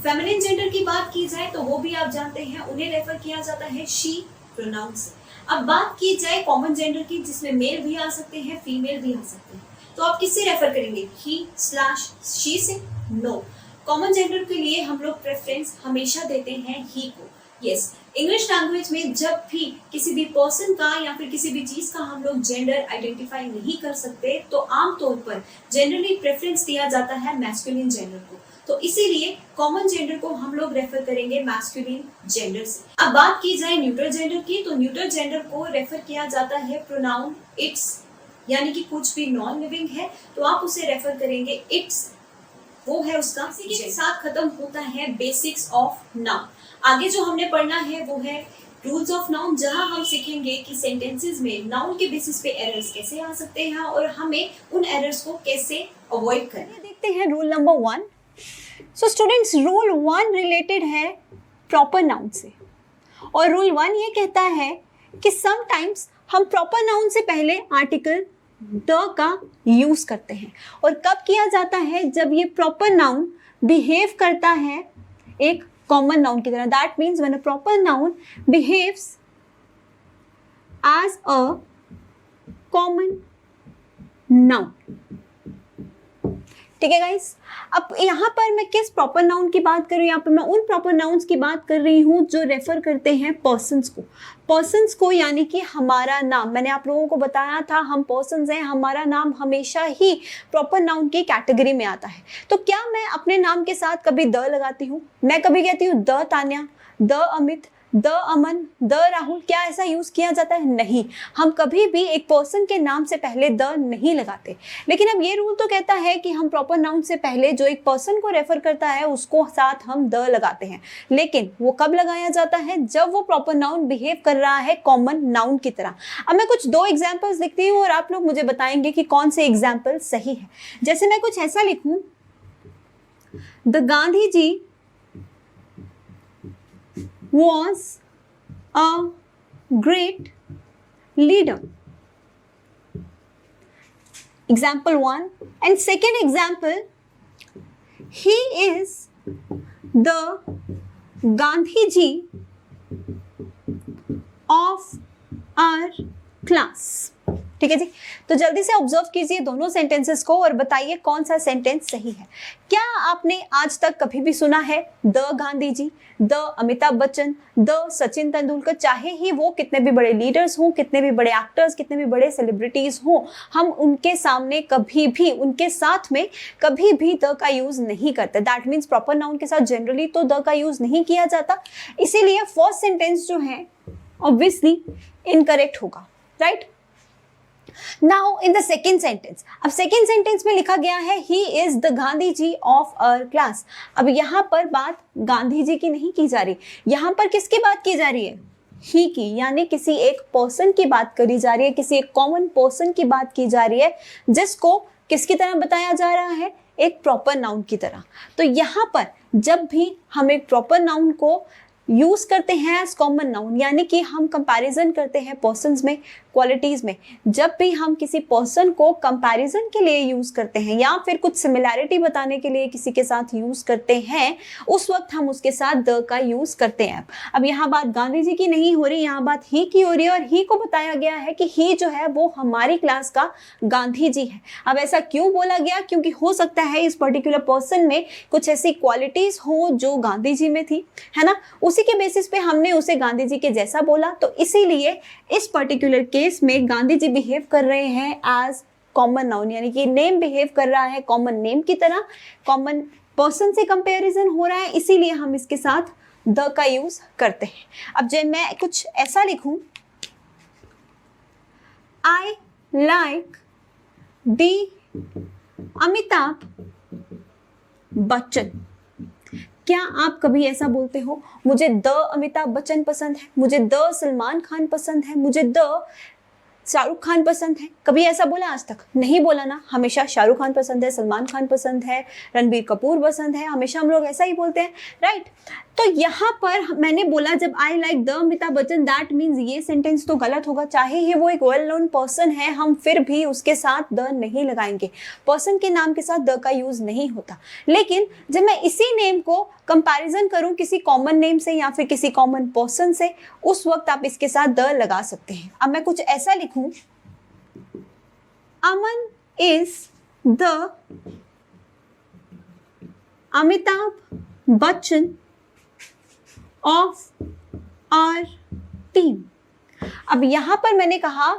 Speaker 1: फेमिनिन जेंडर की बात की जाए तो वो भी आप जानते हैं, उन्हें रेफर किया जाता है शी प्रोनाउन से। अब बात की जाए कॉमन जेंडर की, जिसमें मेल भी आ सकते हैं, फीमेल भी आ सकते हैं, तो आप किससे रेफर करेंगे, ही स्लैश शी से? नो, कॉमन जेंडर के लिए हम लोग प्रेफरेंस हमेशा देते हैं ही को। यस, इंग्लिश लैंग्वेज में जब भी किसी भी पर्सन का या फिर किसी भी चीज का हम लोग जेंडर आइडेंटिफाई नहीं कर सकते तो आमतौर पर जनरली प्रेफरेंस दिया जाता है मैस्कुलिन जेंडर को। तो इसीलिए कॉमन जेंडर को हम लोग रेफर करेंगे मैस्कुलिन जेंडर से। अब बात की जाए न्यूट्रल जेंडर की, तो न्यूट्रल जेंडर को रेफर किया जाता है प्रोनाउन इट्स, यानी कि कुछ भी नॉन लिविंग है तो आप उसे रेफर करेंगे इट्स, वो है उसका। इसी के साथ खत्म होता है बेसिक्स ऑफ नाउन। आगे जो हमने पढ़ना है वो है रूल्स ऑफ नाउन, जहां हम सीखेंगे कि सेंटेंसेस में नाउन के बेसिस पे एरर्स कैसे आ सकते हैं और हमें उन एरर्स को कैसे अवॉइड करना है। देखते हैं rule number 1। So students, rule 1 related है प्रॉपर नाउन से, और रूल 1 ये कहता है कि समटाइम्स हम प्रॉपर नाउन से पहले आर्टिकल द का यूज करते हैं, और कब किया जाता है, जब ये प्रॉपर नाउन बिहेव करता है एक कॉमन नाउन की तरह। That means when a proper noun behaves as a common noun. ठीक है गाइस, अब यहाँ पर मैं किस प्रॉपर नाउन की बात कर रही हूँ, यहाँ पर मैं उन प्रॉपर नाउन्स की बात कर रही हूँ जो रेफर करते हैं पर्सन्स को, यानी कि हमारा नाम। मैंने आप लोगों को बताया था हम पर्सन्स हैं, हमारा नाम हमेशा ही प्रॉपर नाउन की कैटेगरी में आता है। तो क्या मैं अपने नाम के साथ कभी द लगाती हूँ? मैं कभी कहती हूँ the Tanya, the Amit, the Aman, the Rahul? क्या ऐसा यूज किया जाता है? नहीं, हम कभी भी एक पर्सन के नाम से पहले द नहीं लगाते। लेकिन अब ये रूल तो कहता है कि हम प्रॉपर नाउन से पहले जो एक पर्सन को रेफर करता है उसको साथ हम द लगाते हैं। लेकिन वो कब लगाया जाता है? जब वो प्रॉपर नाउन बिहेव कर रहा है कॉमन नाउन की तरह। अब मैं कुछ 2 एग्जाम्पल्स लिखती हूँ और आप लोग मुझे बताएंगे कि कौन से एग्जाम्पल सही है। जैसे मैं कुछ ऐसा लिखूं, the Gandhi ji was a great leader. Example 1. And second example, he is the Gandhi ji of our class. ठीक है जी। तो जल्दी से ऑब्जर्व कीजिए दोनों सेंटेंसेस को और बताइए कौन सा सेंटेंस सही है। क्या आपने आज तक कभी भी सुना है the Gandhi ji, the Amitabh Bachchan, the Sachin Tendulkar? चाहे ही वो कितने भी बड़े लीडर्स हों, कितने भी बड़े एक्टर्स, कितने भी बड़े सेलिब्रिटीज हों, हम उनके सामने कभी भी, उनके साथ में कभी भी द का यूज नहीं करते। दैट मीन्स प्रॉपर नाउन के साथ जनरली तो द का यूज नहीं किया जाता। इसीलिए फर्स्ट सेंटेंस जो है ऑब्वियसली इनकरेक्ट होगा, right. Now in the second sentence, अब सेकेंड सेंटेंस में लिखा गया है he is the Gandhi ji of our class. अब यहाँ पर बात गांधी जी की नहीं की जा रही, यहाँ पर किसकी बात की जा रही है? ही की, यानी किसी एक पर्सन की बात करी जा रही है, किसी एक कॉमन पर्सन की बात की जा रही है, जिसको किसकी तरह बताया जा रहा है? एक प्रॉपर नाउन की तरह। तो यहाँ पर जब भी हम एक प्रॉपर नाउन को यूज करते हैं एज कॉमन नाउन, यानी कि हम कंपैरिजन करते हैं पर्सन्स में, क्वालिटीज में, जब भी हम किसी पर्सन को कंपैरिजन के लिए यूज करते हैं या फिर कुछ सिमिलैरिटी बताने के लिए किसी के साथ यूज करते हैं, उस वक्त हम उसके साथ द का यूज करते हैं। अब यहाँ बात गांधी जी की नहीं हो रही, यहाँ बात ही की हो रही है और ही को बताया गया है कि ही जो है वो हमारी क्लास का गांधी जी है। अब ऐसा क्यों बोला गया? क्योंकि हो सकता है इस पर्टिकुलर पर्सन में कुछ ऐसी क्वालिटीज हो जो गांधी जी में थी, है ना। उसी के बेसिस पे हमने उसे गांधी जी के जैसा बोला, तो इसीलिए इस पर्टिकुलर केस में गांधी जी बिहेव कर रहे हैं एज कॉमन नाउन, यानी कि नेम बिहेव कर रहा है कॉमन नेम की तरह, कॉमन पर्सन से कंपैरिजन हो रहा है, इसीलिए हम इसके साथ द का यूज करते हैं। अब जब मैं कुछ ऐसा लिखूं, I like the Amitabh Bachchan, क्या आप कभी ऐसा बोलते हो मुझे द अमिताभ बच्चन पसंद है, मुझे द सलमान खान पसंद है, मुझे द शाहरुख खान पसंद है? कभी ऐसा बोला आज तक? नहीं बोला ना। हमेशा शाहरुख खान पसंद है, सलमान खान पसंद है, रणबीर कपूर पसंद है, हमेशा हम लोग ऐसा ही बोलते हैं, राइट। तो यहाँ पर मैंने बोला जब I like the Amitabh Bachchan, that means ये सेंटेंस तो गलत होगा। चाहे ही वो एक वेल नोन पर्सन है, हम फिर भी उसके साथ द नहीं लगाएंगे, पर्सन के नाम के साथ द का यूज नहीं होता। लेकिन जब मैं इसी नेम को कंपैरिजन करूं किसी कॉमन नेम से या फिर किसी कॉमन पर्सन से, उस वक्त आप इसके साथ द लगा सकते हैं। अब मैं कुछ ऐसा लिखूं, Aman is the Amitabh Bachchan of our team. अब यहां पर मैंने कहा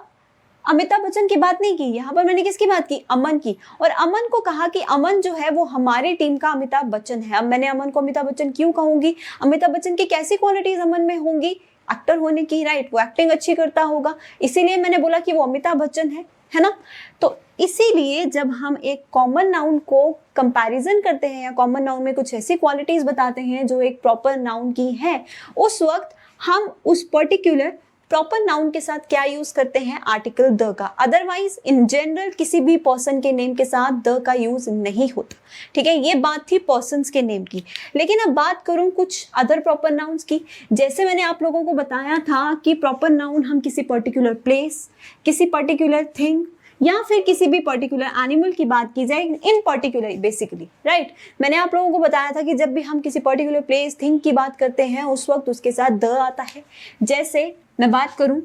Speaker 1: अमिताभ बच्चन की बात नहीं की, यहाँ पर मैंने किसकी बात की? अमन की। और अमन को कहा कि अमन जो है वो हमारी टीम का अमिताभ बच्चन है। अब मैंने अमन को अमिताभ बच्चन क्यों कहूंगी? अमिताभ बच्चन की कैसी क्वालिटीज अमन में होंगी? एक्टर होने की, राइट, वो एक्टिंग अच्छी करता होगा, इसीलिए मैंने बोला कि वो अमिताभ बच्चन है ना। तो इसीलिए जब हम एक कॉमन नाउन को कंपैरिजन करते हैं या कॉमन नाउन में कुछ ऐसी क्वालिटीज बताते हैं जो एक प्रॉपर नाउन की है, उस वक्त हम उस पर्टिकुलर प्रॉपर नाउन के साथ क्या यूज करते हैं? आर्टिकल द का। अदरवाइज इन जनरल किसी भी पर्सन के नेम के साथ द का यूज नहीं होता, ठीक है। ये बात थी पर्सन्स के नेम की। लेकिन अब बात करूं कुछ अदर प्रॉपर नाउन्स की। जैसे मैंने आप लोगों को बताया था कि प्रॉपर नाउन हम किसी पर्टिकुलर प्लेस, किसी पर्टिकुलर थिंग या फिर किसी भी पर्टिकुलर एनिमल की बात की जाए, इन पर्टिकुलर बेसिकली, राइट। मैंने आप लोगों को बताया था कि जब भी हम किसी पर्टिकुलर प्लेस, थिंग की बात करते हैं, उस वक्त उसके साथ द आता है। जैसे मैं बात करूं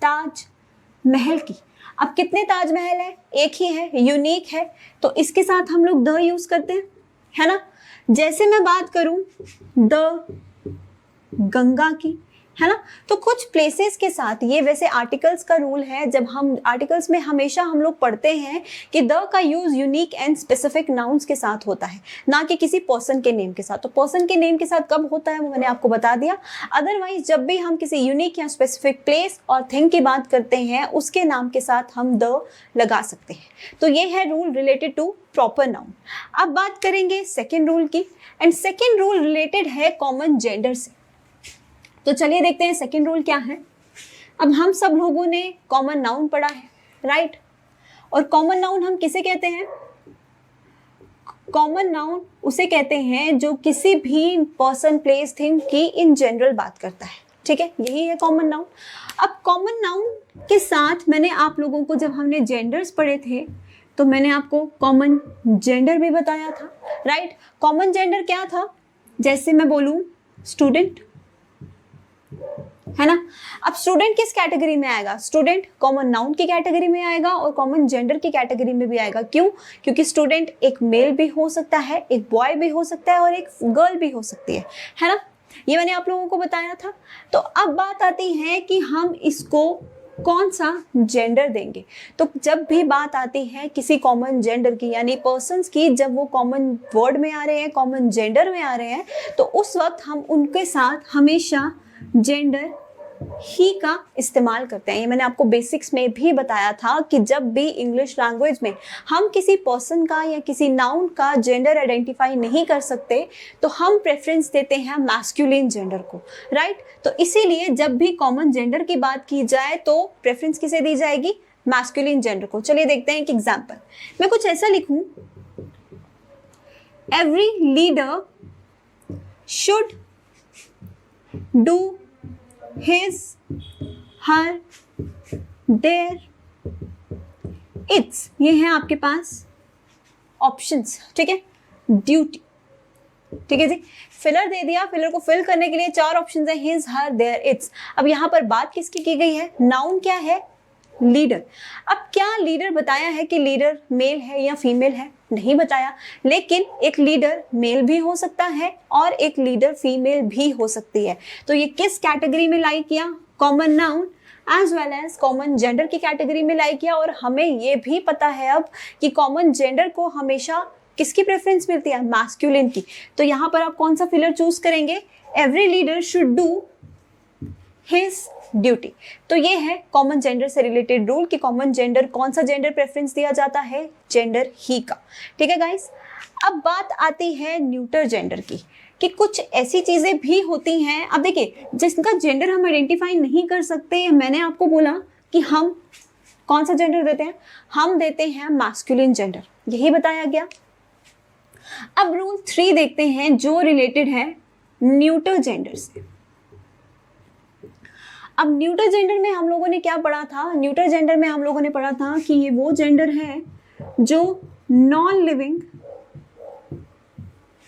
Speaker 1: ताज महल की, अब कितने ताजमहल है? एक ही है, यूनिक है, तो इसके साथ हम लोग द यूज करते हैं, है ना। जैसे मैं बात करूं द गंगा की, है ना। तो कुछ प्लेसेस के साथ, ये वैसे आर्टिकल्स का रूल है, जब हम आर्टिकल्स में हमेशा हम लोग पढ़ते हैं कि द का use unique and specific nouns के साथ होता है, ना कि किसी पर्सन के नेम के साथ। तो पर्सन के नेम के साथ कब होता है वो मैंने आपको बता दिया। अदरवाइज जब भी हम किसी यूनिक या स्पेसिफिक प्लेस और थिंग की बात करते हैं, उसके नाम के साथ हम द लगा सकते हैं। तो ये है rule related to proper noun. अब बात करेंगे सेकेंड रूल की, एंड सेकेंड रूल रिलेटेड है कॉमन जेंडर से। तो चलिए देखते हैं सेकेंड रूल क्या है। अब हम सब लोगों ने कॉमन नाउन पढ़ा है, राइट। और कॉमन नाउन हम किसे कहते हैं? कॉमन नाउन उसे कहते हैं जो किसी भी पर्सन, प्लेस, थिंग की इन जनरल बात करता है, ठीक है। यही है कॉमन नाउन। अब कॉमन नाउन के साथ मैंने आप लोगों को, जब हमने जेंडर्स पढ़े थे, तो मैंने आपको कॉमन जेंडर भी बताया था, राइट। कॉमन जेंडर क्या था? जैसे मैं बोलूं स्टूडेंट, है ना। अब स्टूडेंट किस कैटेगरी में आएगा? स्टूडेंट कॉमन नाउन की कैटेगरी में आएगा और कॉमन जेंडर की कैटेगरी में भी आएगा। क्यों? क्योंकि स्टूडेंट एक मेल भी हो सकता है, एक बॉय भी हो सकता है और एक गर्ल भी हो सकती है ना। ये मैंने आप लोगों को बताया था। तो अब बात आती है कि हम इसको कौन सा जेंडर देंगे। तो जब भी बात आती है किसी कॉमन जेंडर की, यानी पर्सन्स की, जब वो कॉमन वर्ड में आ रहे हैं, कॉमन जेंडर में आ रहे हैं, तो उस वक्त हम उनके साथ हमेशा जेंडर ही का इस्तेमाल करते हैं। ये मैंने आपको बेसिक्स में भी बताया था कि जब भी इंग्लिश लैंग्वेज में हम किसी पर्सन का या किसी नाउन का जेंडर आइडेंटिफाई नहीं कर सकते तो हम प्रेफरेंस देते हैं मैस्कुलिन जेंडर को, राइट। तो इसीलिए जब भी कॉमन जेंडर की बात की जाए तो प्रेफरेंस किसे दी जाएगी? मैस्कुलिन जेंडर को। चलिए देखते हैं एक एग्जाम्पल। मैं कुछ ऐसा लिखूं, every leader should do his, her, their, its, ये है आपके पास ऑप्शंस, ठीक है। ड्यूटी, ठीक है जी। फिलर दे दिया, फिलर को फिल करने के लिए 4 ऑप्शंस है, हिज, हर, देयर, इट्स। अब यहाँ पर बात किसकी की गई है? नाउन क्या है? लीडर। अब क्या लीडर बताया है कि लीडर मेल है या फीमेल है? नहीं बताया, लेकिन एक लीडर मेल भी हो सकता है और एक लीडर फीमेल भी हो सकती है। तो ये किस कैटेगरी में लाई किया? Common noun as well as common gender की कैटेगरी में लाई किया। और हमें ये भी पता है अब कि कॉमन जेंडर को हमेशा किसकी प्रेफरेंस मिलती है? मैस्कुलिन की। तो यहाँ पर आप कौन सा फिलर चूज करेंगे? Every leader should do his duty. तो ये है कॉमन जेंडर से रिलेटेड रूल कि कॉमन जेंडर, कौन सा जेंडर प्रेफरेंस दिया जाता है? जेंडर ही का, ठीक है गाइस। अब बात आती है न्यूटर जेंडर की कि कुछ ऐसी चीजें भी होती हैं। अब देखिए, जिसका जेंडर हम आइडेंटिफाई नहीं कर सकते, मैंने आपको बोला कि हम कौन सा जेंडर देते हैं? हम देते हैं मैस्कुलिन जेंडर, यही बताया गया। अब रूल 3 देखते हैं जो रिलेटेड है न्यूटर जेंडर से। अब न्यूटर जेंडर में हम लोगों ने क्या पढ़ा था? न्यूटर जेंडर में हम लोगों ने पढ़ा था कि ये वो जेंडर है जो नॉन लिविंग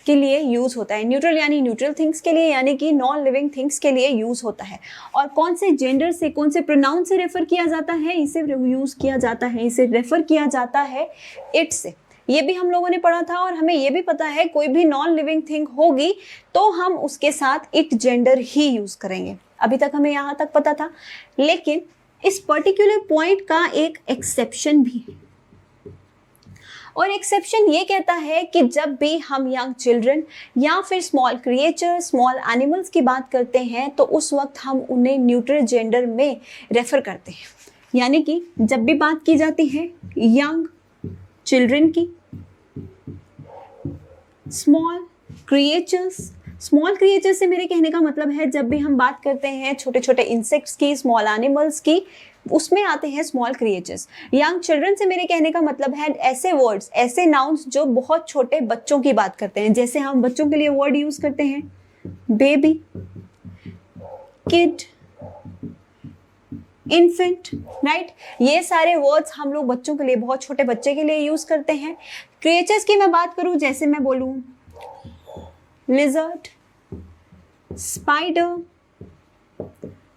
Speaker 1: के लिए यूज होता है। न्यूट्रल यानी न्यूट्रल थिंग्स के लिए, यानी कि नॉन लिविंग थिंग्स के लिए यूज होता है। और कौन से जेंडर से, कौन से प्रोनाउन से रेफर किया जाता है? इसे यूज किया जाता है, इसे रेफर किया जाता है इट से। ये भी हम लोगों ने पढ़ा था। और हमें ये भी पता है कोई भी नॉन लिविंग थिंग होगी तो हम उसके साथ इट जेंडर ही यूज करेंगे। अभी तक हमें यहाँ तक पता था, लेकिन इस पर्टिकुलर पॉइंट का एक एक्सेप्शन भी है। और एक्सेप्शन ये कहता है कि जब भी हम यंग चिल्ड्रन या फिर स्मॉल क्रिएचर, स्मॉल एनिमल्स की बात करते हैं तो उस वक्त हम उन्हें न्यूट्रल जेंडर में रेफर करते हैं। यानी कि जब भी बात की जाती है यंग चिल्ड्रन की, स्मॉल क्रिएचर्स, स्मॉल क्रिएचर से मेरे कहने का मतलब है जब भी हम बात करते हैं छोटे छोटे इंसेक्ट्स की, स्मॉल एनिमल्स की, उसमें आते हैं स्मॉल क्रिएचर्स। यंग चिल्ड्रन से मेरे कहने का मतलब है ऐसे वर्ड्स, ऐसे नाउन्स जो बहुत छोटे बच्चों की बात करते हैं। जैसे हम बच्चों के लिए वर्ड यूज करते हैं बेबी, किड, इन्फेंट, राइट। ये सारे वर्ड्स हम लोग बच्चों के लिए, बहुत छोटे बच्चे के लिए यूज करते हैं। क्रिएचर्स की मैं बात करूं, जैसे मैं बोलूं लिजर्ड, स्पाइडर,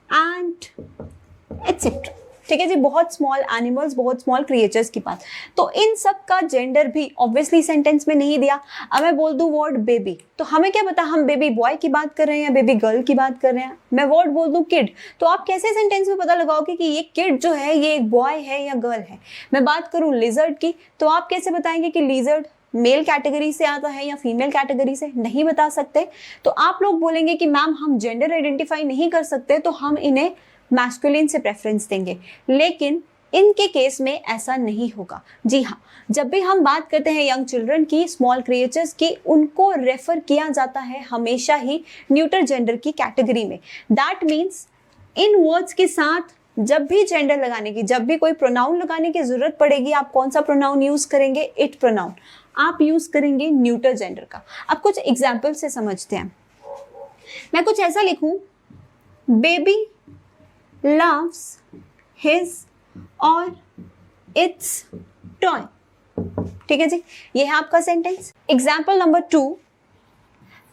Speaker 1: एंट, एटसेट्रा, ठीक है जी। बहुत स्मॉल एनिमल्स, बहुत स्मॉल क्रिएचर्स की बात। तो इन सब का जेंडर भी ऑब्वियसली सेंटेंस में नहीं दिया। अब मैं बोल दूं वर्ड बेबी, तो हमें क्या पता हम बेबी बॉय की बात कर रहे हैं या बेबी गर्ल की बात कर रहे हैं। मैं वर्ड बोल दूं किड, तो आप कैसे सेंटेंस में पता लगाओगे कि ये किड जो है ये एक बॉय है या गर्ल है। मैं बात करूं लिजर्ड की, तो आप कैसे बताएंगे कि लिजर्ड मेल कैटेगरी से आता है या फीमेल कैटेगरी से? नहीं बता सकते। तो आप लोग बोलेंगे कि मैम हम जेंडर आइडेंटिफाई नहीं कर सकते तो हम इन्हें मैस्कुलिन से प्रेफरेंस देंगे, लेकिन इनके केस में ऐसा नहीं होगा। जी हाँ, जब भी हम बात करते हैं यंग चिल्ड्रन की, स्मॉल क्रिएचर्स की, उनको रेफर किया जाता है हमेशा ही न्यूटर जेंडर की कैटेगरी में। दैट मीन्स इन वर्ड्स के साथ जब भी जेंडर लगाने की, जब भी कोई प्रोनाउन लगाने की जरूरत पड़ेगी, आप कौन सा प्रोनाउन यूज करेंगे? इट प्रोनाउन आप यूज करेंगे न्यूटर जेंडर का। अब कुछ एग्जाम्पल से समझते हैं। मैं कुछ ऐसा लिखूं, baby loves his or its toy, ठीक है जी। ये है आपका sentence. Example number 2,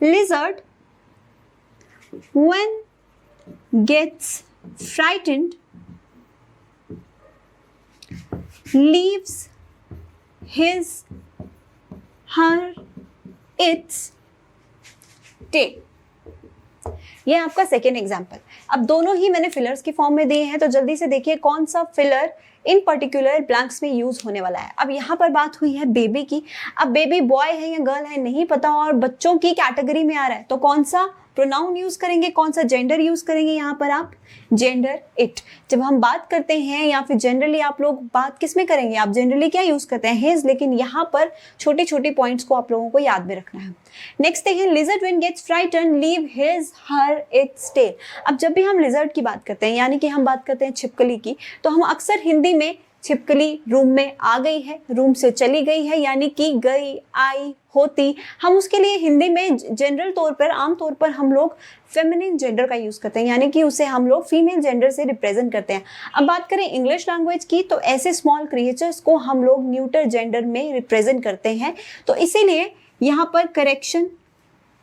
Speaker 1: lizard when gets frightened, leaves his, her, its tail. ये आपका सेकेंड एग्जाम्पल. अब दोनों ही मैंने फिलर्स की फॉर्म में दिए हैं, तो जल्दी से देखिए कौन सा फिलर इन पर्टिकुलर ब्लैंक्स में यूज होने वाला है. अब यहाँ पर बात हुई है बेबी की. अब बेबी बॉय है या गर्ल है नहीं पता और बच्चों की कैटेगरी में आ रहा है, तो कौन सा प्रोनाउन यूज करेंगे, कौन सा जेंडर यूज करेंगे. यहाँ पर आप जेंडर इट. जब हम बात करते हैं या फिर जनरली आप लोग बात किस में करेंगे, आप जनरली क्या यूज करते हैं, हिज. लेकिन यहाँ पर छोटे छोटे पॉइंट्स को आप लोगों को याद में रखना है. नेक्स्ट है lizard when gets frighten leave his, her, its tail. अब जब भी हम लिजर्ड की बात करते हैं यानी कि हम बात करते हैं छिपकली की, तो हम अक्सर हिंदी में छिपकली रूम में आ गई है, रूम से चली गई है, यानी कि गई, आई, होती, हम उसके लिए हिंदी में जनरल तौर पर आमतौर पर हम लोग फेमिनिन जेंडर का यूज करते हैं, यानी कि उसे हम लोग फीमेल जेंडर से रिप्रेजेंट करते हैं. अब बात करें इंग्लिश लैंग्वेज की, तो ऐसे स्मॉल क्रिएचर्स को हम लोग न्यूटर जेंडर में रिप्रेजेंट करते हैं. तो इसीलिए यहाँ पर करेक्शन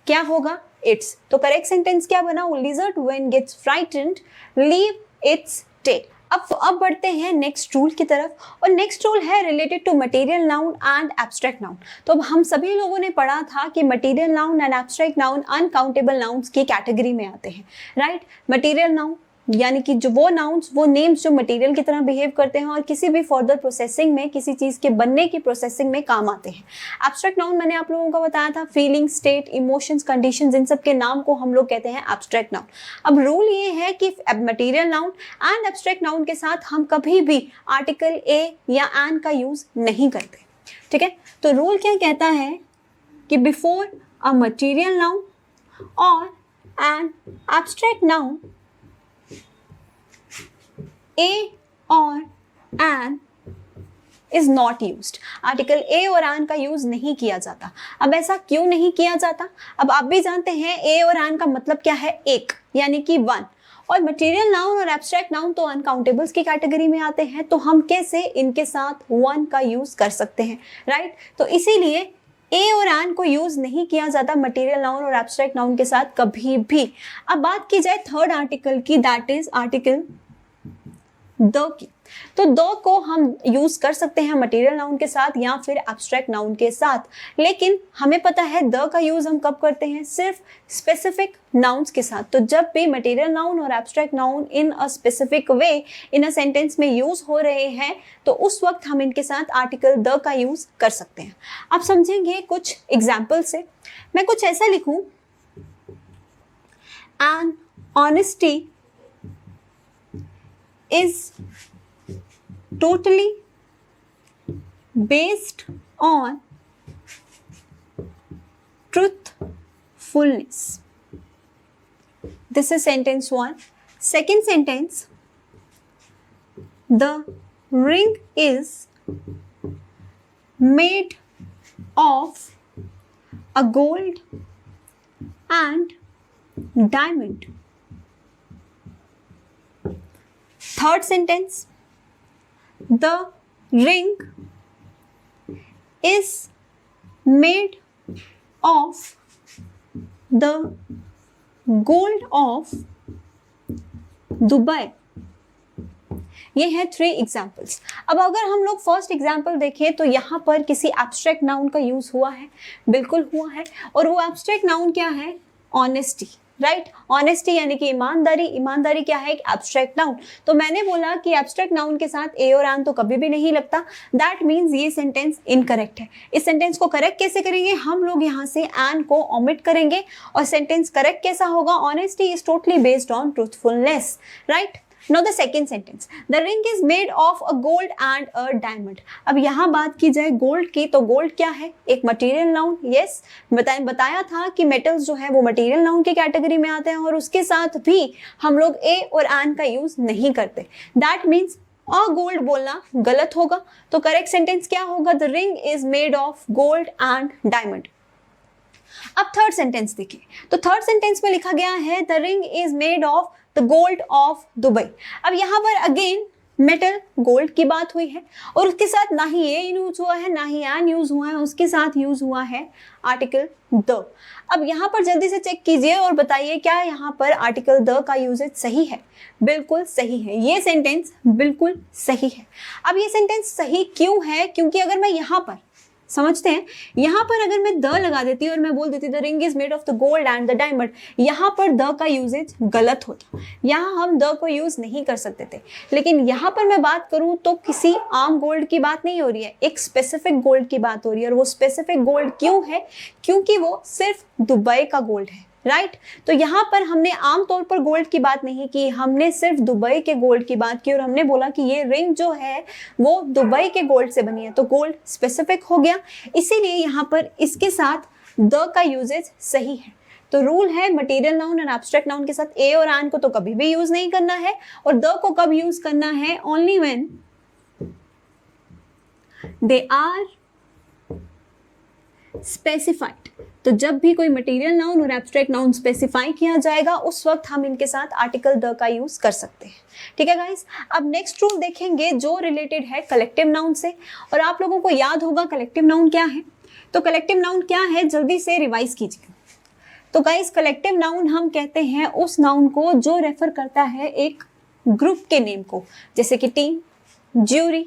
Speaker 1: क्या होगा, इट्स. तो करेक्ट सेंटेंस क्या बना, lizard when gets frightened leave its tail. अब बढ़ते हैं नेक्स्ट रूल की तरफ, और नेक्स्ट रूल है related to material noun and abstract noun. तो अब हम सभी लोगों ने पढ़ा था कि material noun and abstract noun uncountable nouns की कैटेगरी में आते हैं, राइट. मटेरियल नाउन यानी कि जो वो नाउन्स, वो नेम्स जो मटेरियल की तरह बिहेव करते हैं और किसी भी फर्दर प्रोसेसिंग में, किसी चीज के बनने की प्रोसेसिंग में काम आते हैं. एब्स्ट्रैक्ट नाउन मैंने आप लोगों को बताया था, फीलिंग, स्टेट, इमोशंस, कंडीशंस, इन सब के नाम को हम लोग कहते हैं एब्स्ट्रैक्ट नाउन. अब रूल ये है कि material noun and abstract noun के साथ हम कभी भी आर्टिकल ए या एन का यूज नहीं करते, ठीक है. तो रूल क्या कहता है कि बिफोर अ मटेरियल नाउन और एन एब्स्ट्रैक्ट नाउन A और an is not used. Article A और an का यूज नहीं किया जाता. अब ऐसा क्यों नहीं किया जाता, अब आप भी जानते हैं A और an का मतलब क्या है, एक, यानी कि वन. और मटेरियल नाउन और एब्स्ट्रैक्ट नाउन तो अनकाउंटेबल्स की कैटेगरी में आते हैं, तो हम कैसे इनके साथ वन का यूज कर सकते हैं, राइट. तो इसीलिए ए और एन को यूज नहीं किया जाता मटेरियल नाउन और एब्स्ट्रैक्ट नाउन के साथ कभी भी. अब बात की जाए थर्ड आर्टिकल की, that is article the key. तो द को हम यूज कर सकते हैं मटेरियल नाउन के साथ या फिर एब्स्ट्रैक्ट नाउन के साथ, लेकिन हमें पता है द का यूज हम कब करते हैं, सिर्फ स्पेसिफिक नाउन्स के साथ. तो जब भी मटेरियल नाउन और abstract noun in a specific way in a sentence में यूज हो रहे हैं, तो उस वक्त हम इनके साथ आर्टिकल द का यूज कर सकते हैं. आप समझेंगे कुछ एग्जाम्पल से. मैं कुछ ऐसा लिखूं, an honesty is totally based on truthfulness. This is sentence 1. Second sentence, the ring is made of a gold and diamond. Third sentence, the ring is made of the gold of Dubai. ये है 3 examples. अब अगर हम लोग first example देखें तो यहाँ पर किसी एब्स्ट्रैक्ट नाउन का यूज हुआ है, बिल्कुल हुआ है, और वो एब्स्ट्रैक्ट नाउन क्या है, ऑनेस्टी, राइट. ऑनेस्टी यानी कि ईमानदारी. ईमानदारी क्या है, एक एब्स्ट्रैक्ट नाउन. तो मैंने बोला कि एब्स्ट्रैक्ट नाउन के साथ ए और एन तो कभी भी नहीं लगता. दैट मीन्स ये सेंटेंस इनकरेक्ट है. इस सेंटेंस को करेक्ट कैसे करेंगे, हम लोग यहाँ से एन को ओमिट करेंगे और सेंटेंस करेक्ट कैसा होगा, honesty is totally based on truthfulness, right. Now the second sentence, the ring is made of a gold and a diamond. अब यहाँ बात की जाए गोल्ड की, तो गोल्ड क्या है, एक मटेरियल नाउन. यस, बताया था कि मेटल्स जो है वो मटेरियल नाउन की कैटेगरी में आते हैं और उसके साथ भी हम लोग ए और एन का यूज नहीं करते. दैट मीन्स अ गोल्ड बोलना गलत होगा. तो करेक्ट सेंटेंस क्या होगा, the ring is made of gold and diamond. अब थर्ड सेंटेंस देखिए, तो थर्ड सेंटेंस में लिखा गया है the ring is made of the gold of Dubai. अब यहाँ पर अगेन मेटल गोल्ड की बात हुई है, और उसके साथ ना ही ये यूज हुआ है ना ही एन यूज हुआ है, उसके साथ यूज हुआ है आर्टिकल द। अब यहाँ पर जल्दी से चेक कीजिए और बताइए क्या यहाँ पर आर्टिकल द का यूजेज सही है? बिल्कुल सही है, ये सेंटेंस बिल्कुल सही है। अब ये सेंटेंस सही क्यों है? क्योंकि अगर मैं यहाँ पर समझते हैं, यहाँ पर अगर मैं द लगा देती और मैं बोल देती the ring is made of the gold and the diamond, यहाँ पर द का यूजेज गलत होता, यहाँ हम द को यूज नहीं कर सकते थे। लेकिन यहाँ पर मैं बात करूँ तो किसी आम गोल्ड की बात नहीं हो रही है, एक स्पेसिफिक गोल्ड की बात हो रही है। और वो स्पेसिफिक गोल्ड क्यों है? क्योंकि वो सिर्फ दुबई का गोल्ड है, राइट। तो यहाँ पर हमने आमतौर पर गोल्ड की बात नहीं की, हमने सिर्फ दुबई के गोल्ड की बात की और हमने बोला कि ये रिंग जो है वो दुबई के गोल्ड से बनी है, तो गोल्ड स्पेसिफिक हो गया। इसीलिए यहाँ पर इसके साथ द का यूजेज सही है। तो रूल है मटेरियल नाउन और एब्स्ट्रैक्ट नाउन के साथ ए और एन को तो कभी भी यूज नहीं करना है, और द को कब यूज करना है? Only when they are specified. तो जब भी कोई मटेरियल नाउन और एब्स्ट्रैक्ट नाउन स्पेसिफाई किया जाएगा उस वक्त हम इनके साथ आर्टिकल द का यूज कर सकते हैं। ठीक है गाइस, अब नेक्स्ट रूल देखेंगे जो रिलेटेड है कलेक्टिव नाउन से। और आप लोगों को याद होगा कलेक्टिव नाउन क्या है। तो कलेक्टिव नाउन क्या है, जल्दी से रिवाइज कीजिए। तो गाइस कलेक्टिव नाउन हम कहते हैं उस नाउन को जो रेफर करता है एक ग्रुप के नेम को, जैसे कि team, jury,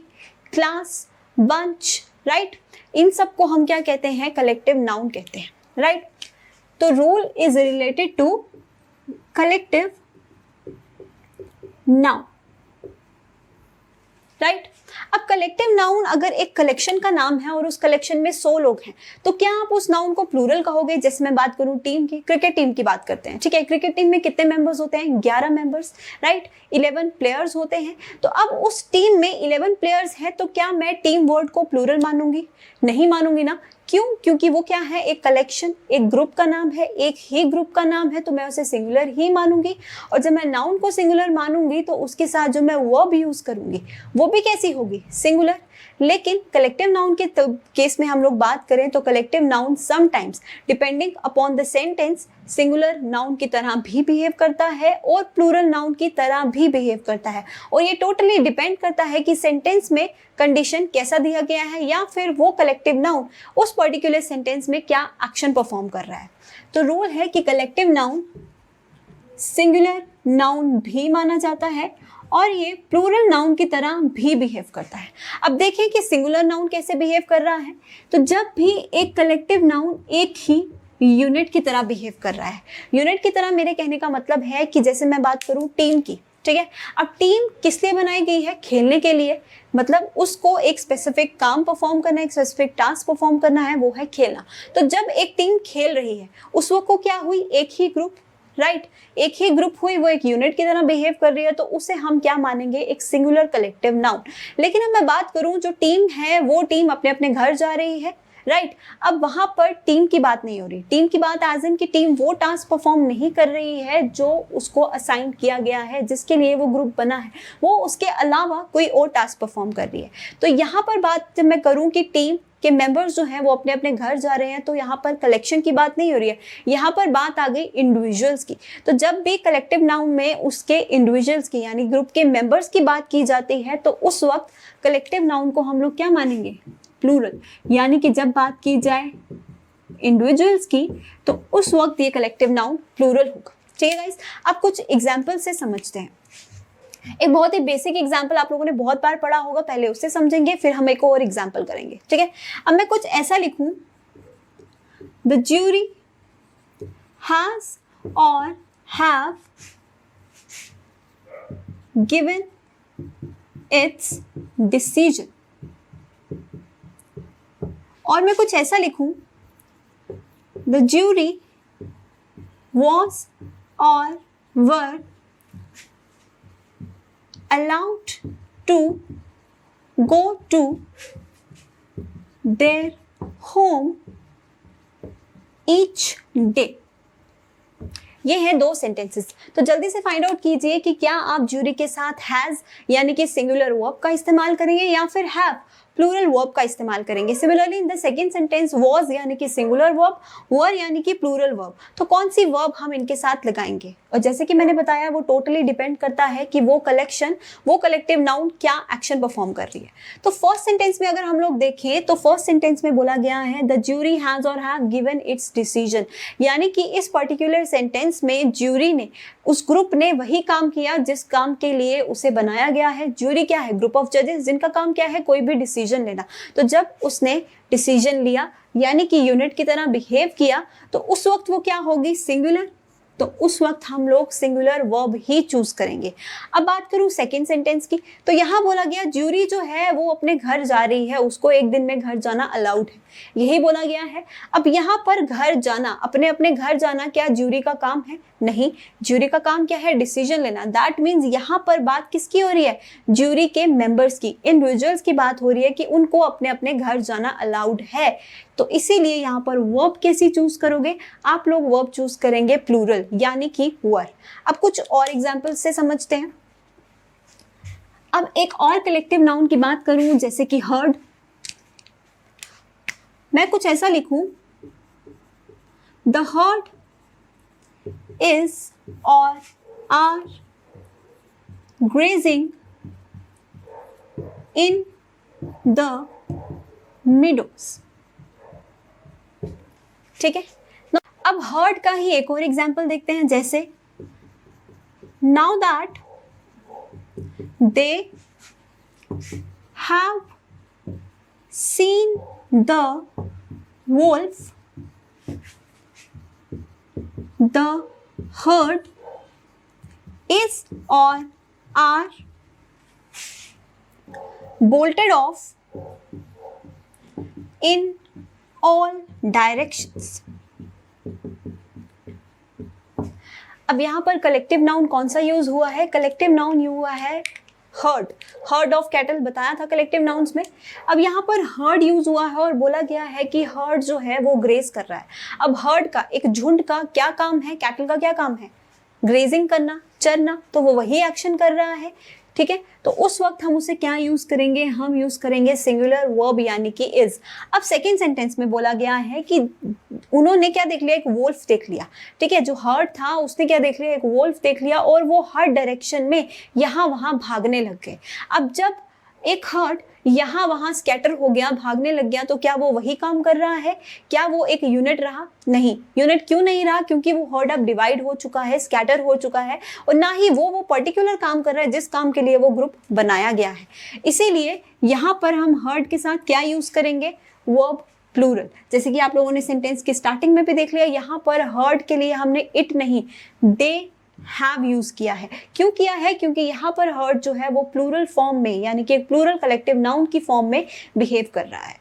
Speaker 1: class, bunch, right. इन सब को हम क्या कहते हैं? कलेक्टिव नाउन कहते हैं, राइट। तो rule is related to collective noun, right. अब कलेक्टिव नाउन अगर एक कलेक्शन का नाम है और उस कलेक्शन में 100 लोग हैं, तो क्या आप उस नाउन को प्लूरल कहोगे? जैसे मैं बात करूं टीम की, क्रिकेट टीम की बात करते हैं, ठीक है। क्रिकेट टीम में कितने मेंबर्स होते हैं? 11 मेंबर्स, राइट। 11 प्लेयर्स होते हैं। तो अब उस टीम में 11 प्लेयर्स है, तो क्या मैं टीम वर्ड को प्लूरल मानूंगी? नहीं मानूंगी ना। क्यों? क्योंकि वो क्या है? एक कलेक्शन, एक ग्रुप का नाम है, एक ही ग्रुप का नाम है, तो मैं उसे सिंगुलर ही मानूंगी। और जब मैं नाउन को सिंगुलर मानूंगी तो उसके साथ जो मैं वर्ब यूज करूंगी वो भी कैसी होगी? सिंगुलर। लेकिन कलेक्टिव नाउन के केस में हम लोग बात करें तो collective noun sometimes depending upon the sentence singular noun की तरह भी बिहेव करता है और प्लूरल नाउन की तरह भी बिहेव करता है। और ये टोटली डिपेंड करता है कि सेंटेंस में कंडीशन कैसा दिया गया है या फिर वो कलेक्टिव नाउन उस पर्टिकुलर सेंटेंस में क्या एक्शन परफॉर्म कर रहा है। तो रूल है कि कलेक्टिव नाउन सिंगुलर नाउन भी माना जाता है और ये प्लूरल नाउन की तरह भी बिहेव करता है। अब देखें कि सिंगुलर नाउन कैसे बिहेव कर रहा है। तो जब भी एक कलेक्टिव नाउन एक ही यूनिट की तरह बिहेव कर रहा है, यूनिट की तरह मेरे कहने का मतलब है कि जैसे मैं बात करूं टीम की, ठीक है। अब टीम किस लिए बनाई गई है? खेलने के लिए। मतलब उसको एक स्पेसिफिक काम परफॉर्म करना है, एक स्पेसिफिक टास्क परफॉर्म करना है, वो है खेलना। तो जब एक टीम खेल रही है उस वक्त को क्या हुई? एक ही ग्रुप, राइट। एक ही ग्रुप हुई, वो एक यूनिट की तरह बिहेव कर रही है, तो उसे हम क्या मानेंगे? एक सिंगुलर कलेक्टिव नाउन। लेकिन अब मैं बात करूं जो टीम है वो टीम अपने अपने घर जा रही है, राइट। अब वहां पर टीम की बात नहीं हो रही। टीम की बात एज इन कि टीम वो टास्क परफॉर्म नहीं कर रही है जो उसको असाइन किया गया है, जिसके लिए वो ग्रुप बना है, वो उसके अलावा कोई और टास्क परफॉर्म कर रही है। तो यहाँ पर बात जब मैं करूँ कि टीम के मेंबर्स जो हैं वो अपने अपने घर जा रहे हैं, तो यहाँ पर कलेक्शन की बात नहीं हो रही है, यहाँ पर बात आ गई इंडिविजुअल्स की। तो जब भी कलेक्टिव नाउन में उसके इंडिविजुअल्स की यानी ग्रुप के मेंबर्स की बात की जाती है तो उस वक्त कलेक्टिव नाउन को हम लोग क्या मानेंगे? प्लूरल। यानी कि जब बात की जाए इंडिविजुअल्स की तो उस वक्त ये कलेक्टिव नाउन प्लूरल होगा। ठीक है गाइस, अब कुछ एग्जाम्पल से समझते हैं। एक बहुत ही बेसिक एग्जाम्पल आप लोगों ने बहुत बार पढ़ा होगा, पहले उससे समझेंगे फिर हम एक और एग्जाम्पल करेंगे, ठीक है। अब मैं कुछ ऐसा लिखूं, द ज्यूरी हैज और हैव गिवन इट्स डिसीजन। और मैं कुछ ऐसा लिखूं, द ज्यूरी वॉज और वर allowed to go to their home each day। ये हैं दो सेंटेंसेस। तो जल्दी से फाइंड आउट कीजिए कि क्या आप ज्यूरी के साथ हैज यानी कि सिंगुलर वर्ब का इस्तेमाल करेंगे या फिर हैव
Speaker 2: प्लूरल वर्ब का इस्तेमाल करेंगे। Similarly in the second sentence was यानी कि सिंगुलर वर्ब, वर यानी कि प्लूरल वर्ब, तो कौन सी वर्ब हम इनके साथ लगाएंगे? और जैसे कि मैंने बताया वो टोटली डिपेंड करता है कि वो कलेक्टिव नाउन क्या एक्शन परफॉर्म कर रही है। तो फर्स्ट सेंटेंस में अगर हम लोग देखें तो फर्स्ट सेंटेंस में बोला गया है द ज्यूरी हैज और हैव गिवन इट्स डिसीजन, यानी कि इस पर्टिकुलर सेंटेंस में ज्यूरी ने, उस ग्रुप ने वही काम किया जिस काम के लिए उसे बनाया गया है। ज्यूरी क्या है? ग्रुप ऑफ जजेस जिनका काम क्या है? कोई भी डिसीजन लेना। तो जब उसने डिसीजन लिया यानी कि यूनिट की तरह बिहेव किया तो उस वक्त वो क्या होगी? सिंगुलर। तो उस वक्त हम लोग सिंगुलर वर्ब ही चूज करेंगे। अब बात करूं सेकेंड सेंटेंस की, तो यहां बोला गया ज्यूरी जो है वो अपने घर जा रही है, उसको एक दिन में घर जाना अलाउड है, यही बोला गया है। अब यहाँ पर घर जाना, अपने अपने घर जाना क्या ज्यूरी का काम है? नहीं, ज्यूरी का काम क्या है? डिसीजन लेना। दैट मीन्स यहाँ पर बात किसकी हो रही है? ज्यूरी के मेंबर्स की, इंडिविजुअल्स की बात हो रही है कि उनको अपने अपने घर जाना अलाउड है। तो इसीलिए यहाँ पर वर्ब कैसी चूज करोगे? आप लोग वर्ब चूज करेंगे प्लूरल यानी कि वर। अब कुछ और एग्जांपल से समझते हैं। अब एक और कलेक्टिव नाउन की बात करूं जैसे कि हर्ड, मैं कुछ ऐसा लिखूं, the heard is or are grazing in the meadows। ठीक है, अब हर्ड का ही एक और एग्जाम्पल देखते हैं, जैसे now that they have seen the Wolff, the herd is or are bolted off in all directions। अब यहां पर कलेक्टिव नाउन कौन सा यूज हुआ है? कलेक्टिव नाउन यूज हुआ है हर्ड ऑफ कैटल बताया था कलेक्टिव नाउन्स में। अब यहाँ पर हर्ड यूज हुआ है और बोला गया है कि हर्ड जो है वो ग्रेज कर रहा है। अब हर्ड का, एक झुंड का क्या काम है? कैटल का क्या काम है? ग्रेजिंग करना, चरना, तो वो वही एक्शन कर रहा है। ठीक है, तो उस वक्त हम उसे क्या यूज करेंगे? हम यूज करेंगे सिंगुलर वर्ब यानी कि इज। अब सेकेंड सेंटेंस में बोला गया है कि उन्होंने क्या देख लिया? एक वोल्फ देख लिया। ठीक है, जो हर्ड था उसने क्या देख लिया? एक वोल्फ देख लिया और वो हर डायरेक्शन में यहाँ वहां भागने लग गए। अब जब एक हर्ड यहाँ वहां स्कैटर हो गया, भागने लग गया, तो क्या वो वही काम कर रहा है? क्या वो एक यूनिट रहा? नहीं। यूनिट क्यों नहीं रहा? क्योंकि वो हर्ड अब डिवाइड हो चुका है, स्कैटर हो चुका है, और ना ही वो पर्टिकुलर काम कर रहा है जिस काम के लिए वो ग्रुप बनाया गया है। इसीलिए यहाँ पर हम हर्ड के साथ क्या यूज करेंगे? Verb plural. जैसे कि आप लोगों ने सेंटेंस की स्टार्टिंग में भी देख लिया, यहाँ पर हर्ड के लिए हमने इट नहीं, दे हैव यूज किया है। क्यों किया है? क्योंकि यहाँ पर हर्ड जो है वो प्लूरल फॉर्म में यानी कि प्लूरल कलेक्टिव नाउन की फॉर्म में बिहेव कर रहा है।